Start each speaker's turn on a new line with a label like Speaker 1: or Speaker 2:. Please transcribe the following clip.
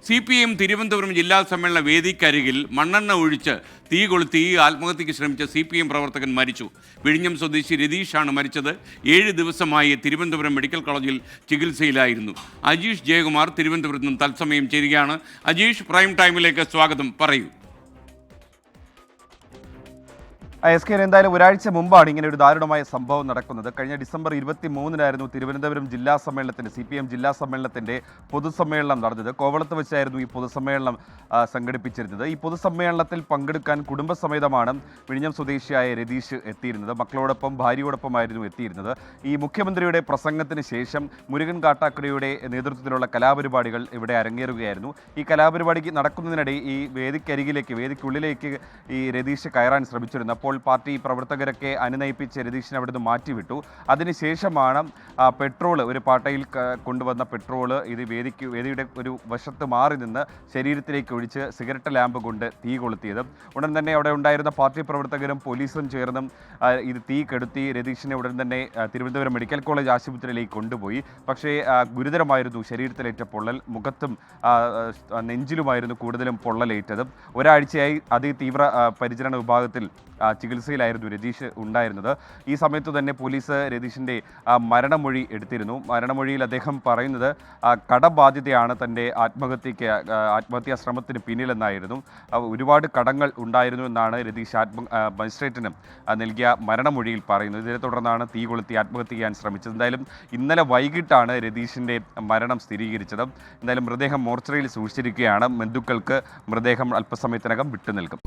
Speaker 1: CPM Thiruvananthapuram ജില്ലാ സമ്മേളന വേദിക്കരികിൽ മണ്ണെണ്ണ ഒഴിച്ച് തീ കൊളുത്തി ആത്മഹത്യയ്ക്ക് ശ്രമിച്ച CPM പ്രവർത്തകൻ മരിച്ചു. വിഴിഞ്ഞം സ്വദേശി രതീഷാണ് മരിച്ചത്. 7 ദിവസമായി തിരുവനന്തപുരം മെഡിക്കൽ കോളേജിൽ ചികിത്സയിലായിരുന്നു. അജീഷ് ജയകുമാർ തിരുവനന്തപുരത്ത് നിന്ന് തത്സമയം ചേരുകയാണ്. അജീഷ്, പ്രൈം ടൈമിലേക്ക് സ്വാഗതം. പറയൂ.
Speaker 2: SK എന്തായാലും ഒരാഴ്ച മുമ്പാണ് ഇങ്ങനെ ഒരു ദാരുണമായ സംഭവം നടക്കുന്നത്. കഴിഞ്ഞ ഡിസംബർ 23-നായിരുന്നു തിരുവനന്തപുരം ജില്ലാ സമ്മേളനത്തിൻ്റെ CPM ജില്ലാ സമ്മേളനത്തിൻ്റെ പൊതുസമ്മേളനം നടന്നത്. കോവളത്ത് വെച്ചായിരുന്നു ഈ പൊതുസമ്മേളനം സംഘടിപ്പിച്ചിരുന്നത്. ഈ പൊതുസമ്മേളനത്തിൽ പങ്കെടുക്കാൻ കുടുംബസമേതമാണ് വിഴിഞ്ഞം സ്വദേശിയായ രതീഷ് എത്തിയിരുന്നത്. മക്കളോടൊപ്പം ഭാര്യയോടൊപ്പമായിരുന്നു എത്തിയിരുന്നത്. ഈ മുഖ്യമന്ത്രിയുടെ പ്രസംഗത്തിന് ശേഷം മുരുകൻ കാട്ടാക്കടയുടെ നേതൃത്വത്തിലുള്ള കലാപരിപാടികൾ ഇവിടെ അരങ്ങേറുകയായിരുന്നു. ഈ കലാപരിപാടിക്ക് നടക്കുന്നതിനിടെ ഈ വേദിക്കുള്ളിലേക്ക് ഈ രതീഷ് കയറാൻ ശ്രമിച്ചിരുന്നു. അപ്പോൾ പാർട്ടി പ്രവർത്തകരൊക്കെ അനുനയിപ്പിച്ച് രതീഷിനെ അവിടുന്ന് മാറ്റിവിട്ടു. അതിനുശേഷമാണ് പെട്രോൾ, ഒരു പാട്ടയിൽ കൊണ്ടുവന്ന പെട്രോള് ഇത് വേദിയുടെ ഒരു വശത്ത് മാറി നിന്ന് ശരീരത്തിലേക്ക് ഒഴിച്ച് സിഗരറ്റ് ലാമ്പ് കൊണ്ട് തീ കൊളുത്തിയത്. ഉടൻ തന്നെ അവിടെ ഉണ്ടായിരുന്ന പാർട്ടി പ്രവർത്തകരും പോലീസും ചേർന്നും ഇത് തീ കെടുത്തി രതീഷിനെ ഉടൻ തന്നെ തിരുവനന്തപുരം മെഡിക്കൽ കോളേജ് ആശുപത്രിയിലേക്ക് കൊണ്ടുപോയി. പക്ഷേ ഗുരുതരമായിരുന്നു ശരീരത്തിലേറ്റ പൊള്ളൽ. മുഖത്തും നെഞ്ചിലുമായിരുന്നു കൂടുതലും പൊള്ളലേറ്റത്. ഒരാഴ്ചയായി അതിതീവ്ര പരിചരണ വിഭാഗത്തിൽ ചികിത്സയിലായിരുന്നു രതീഷ് ഉണ്ടായിരുന്നത്. ഈ സമയത്ത് തന്നെ പോലീസ് രതീഷിൻ്റെ മരണമൊഴി എടുത്തിരുന്നു. മരണമൊഴിയിൽ അദ്ദേഹം പറയുന്നത് കടബാധ്യതയാണ് തൻ്റെ ആത്മഹത്യാ ശ്രമത്തിന് പിന്നിലെന്നായിരുന്നു. ഒരുപാട് കടങ്ങൾ ഉണ്ടായിരുന്നു എന്നാണ് രതീഷ് മജിസ്ട്രേറ്റിന് നൽകിയ മരണമൊഴിയിൽ പറയുന്നത്. ഇതിനെ തുടർന്നാണ് തീ കൊളുത്തി ആത്മഹത്യ ചെയ്യാൻ ശ്രമിച്ചത്. എന്തായാലും ഇന്നലെ വൈകിട്ടാണ് രതീഷിൻ്റെ മരണം സ്ഥിരീകരിച്ചത്. എന്തായാലും മൃതദേഹം മോർച്ചറിയിൽ സൂക്ഷിച്ചിരിക്കുകയാണ്. ബന്ധുക്കൾക്ക് മൃതദേഹം അല്പസമയത്തിനകം വിട്ടുനൽകും.